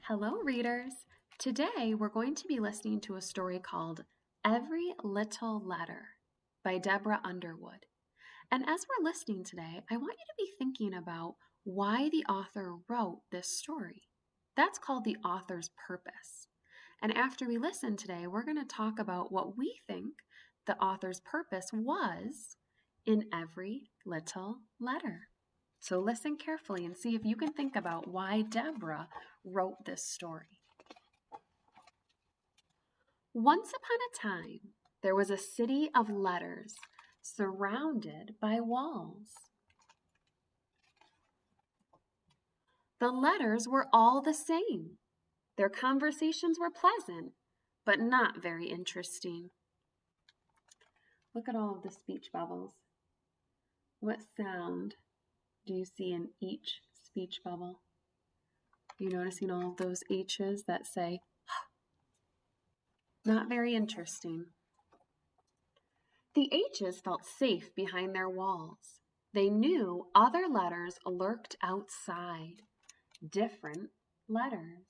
Hello, readers. Today we're going to be listening to a story called Every Little Letter by Deborah Underwood. And as we're listening today, I want you to be thinking about why the author wrote this story. That's called the author's purpose. And after we listen today, we're going to talk about what we think the author's purpose was in every little letter. So listen carefully and see if you can think about why Deborah wrote this story. Once upon a time, there was a city of letters surrounded by walls. The letters were all the same. Their conversations were pleasant, but not very interesting. Look at all of the speech bubbles. What sound do you see in each speech bubble? Are you noticing all of those H's that say, not very interesting? The H's felt safe behind their walls. They knew other letters lurked outside, different letters.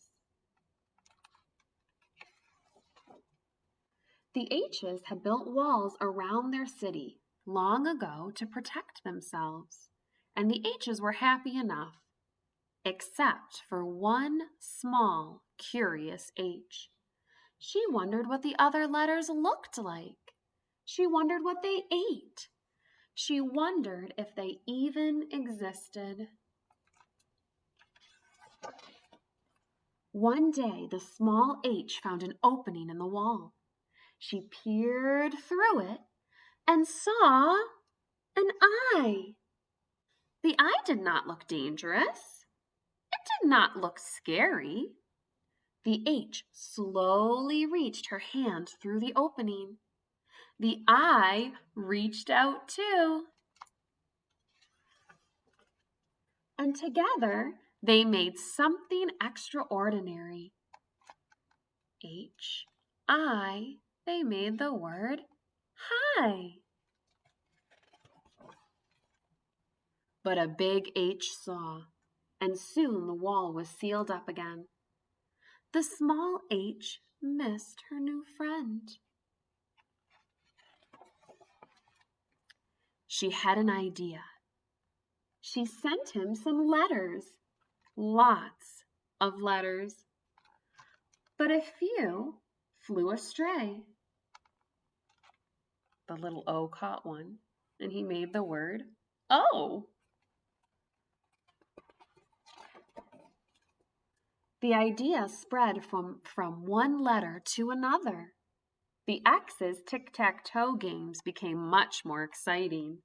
The H's had built walls around their city long ago to protect themselves, and the H's were happy enough, except for one small, curious H. She wondered what the other letters looked like. She wondered what they ate. She wondered if they even existed. One day, the small H found an opening in the wall. She peered through it and saw an eye. The eye did not look dangerous. It did not look scary. The H slowly reached her hand through the opening. The eye reached out too. And together, they made something extraordinary. H-I, they made the word hi. But a big H saw, and soon the wall was sealed up again. The small H missed her new friend. She had an idea. She sent him some letters, lots of letters. But a few flew astray. The little O caught one, and he made the word O. The idea spread from one letter to another. The X's tic-tac-toe games became much more exciting.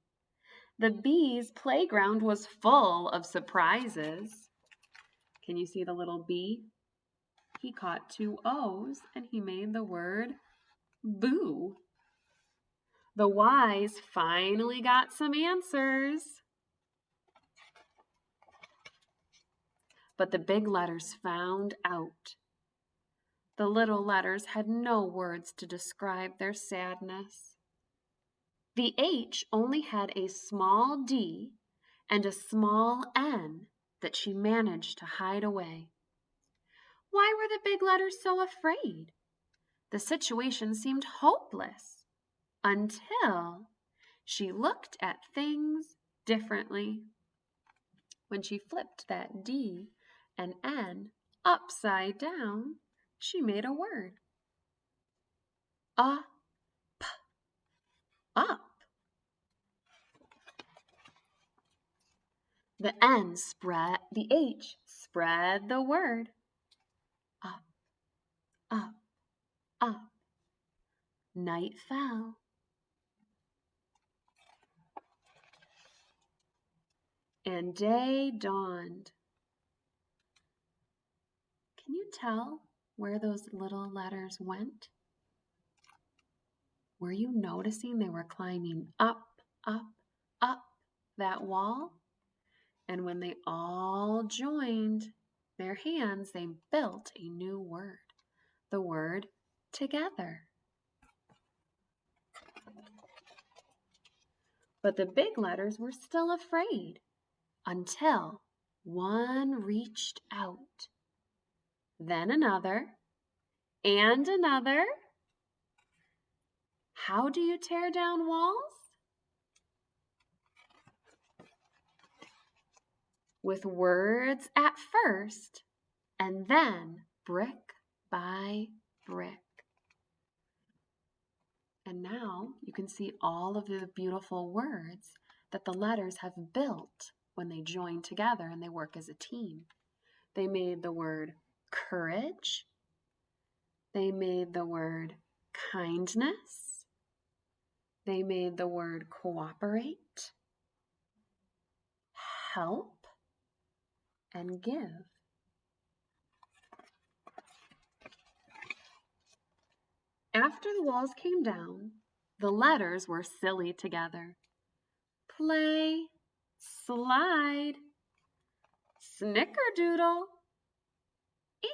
The B's playground was full of surprises. Can you see the little B? He caught two O's and he made the word boo. The Y's finally got some answers. But the big letters found out. The little letters had no words to describe their sadness. The H only had a small D and a small N that she managed to hide away. Why were the big letters so afraid? The situation seemed hopeless until she looked at things differently. When she flipped that D and N upside down, she made a word. Up, up. The N spread, the H spread the word. Up, up, up. Night fell. And day dawned. Can you tell where those little letters went? Were you noticing they were climbing up, up, up that wall? And when they all joined their hands, they built a new word, the word together. But the big letters were still afraid until one reached out. then another, and another. How do you tear down walls? With words at first, and then brick by brick. And now you can see all of the beautiful words that the letters have built when they join together and they work as a team. They made the word courage. They made the word kindness. They made the word cooperate, help, and give. After the walls came down, the letters were silly together. Play, slide, snickerdoodle,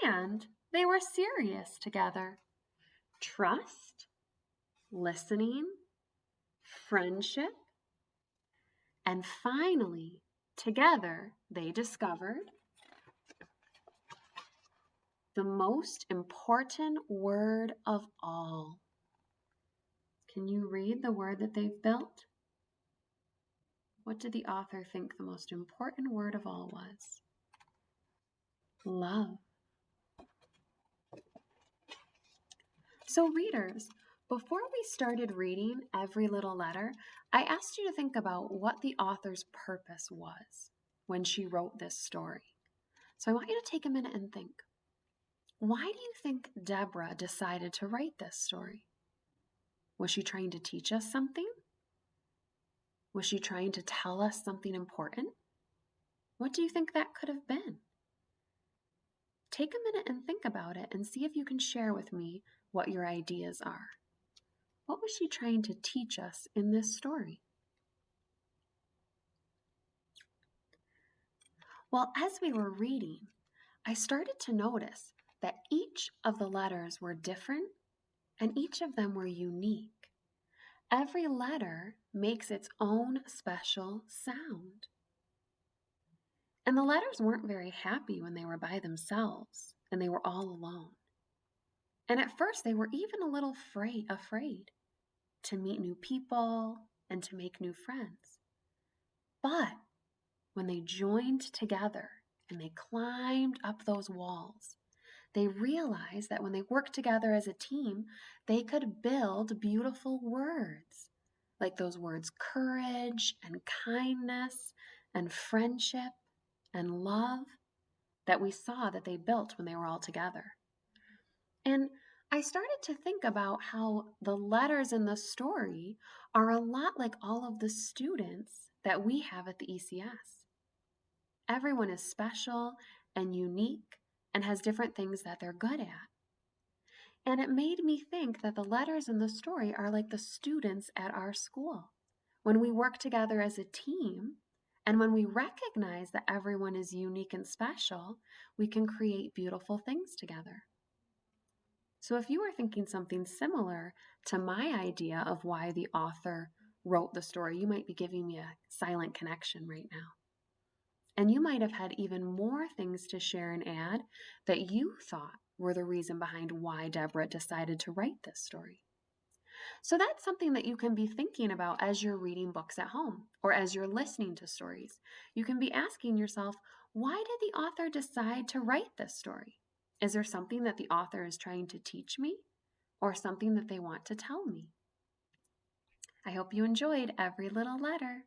and they were serious together. Trust, listening, friendship, and finally, together they discovered the most important word of all. Can you read the word that they've built? What did the author think the most important word of all was? Love. So readers, before we started reading every little letter, I asked you to think about what the author's purpose was when she wrote this story. So I want you to take a minute and think. Why do you think Deborah decided to write this story? Was she trying to teach us something? Was she trying to tell us something important? What do you think that could have been? Take a minute and think about it and see if you can share with me what your ideas are. What was she trying to teach us in this story? Well, as we were reading, I started to notice that each of the letters were different and each of them were unique. Every letter makes its own special sound. And the letters weren't very happy when they were by themselves and they were all alone. And at first they were even a little afraid to meet new people and to make new friends. But when they joined together and they climbed up those walls, they realized that when they worked together as a team, they could build beautiful words, like those words courage and kindness and friendship and love that we saw that they built when they were all together. And I started to think about how the letters in the story are a lot like all of the students that we have at the ECS. Everyone is special and unique and has different things that they're good at. And it made me think that the letters in the story are like the students at our school. When we work together as a team, and when we recognize that everyone is unique and special, we can create beautiful things together. So if you are thinking something similar to my idea of why the author wrote the story, you might be giving me a silent connection right now. And you might have had even more things to share and add that you thought were the reason behind why Deborah decided to write this story. So that's something that you can be thinking about as you're reading books at home or as you're listening to stories. You can be asking yourself, why did the author decide to write this story? Is there something that the author is trying to teach me or something that they want to tell me? I hope you enjoyed every little letter.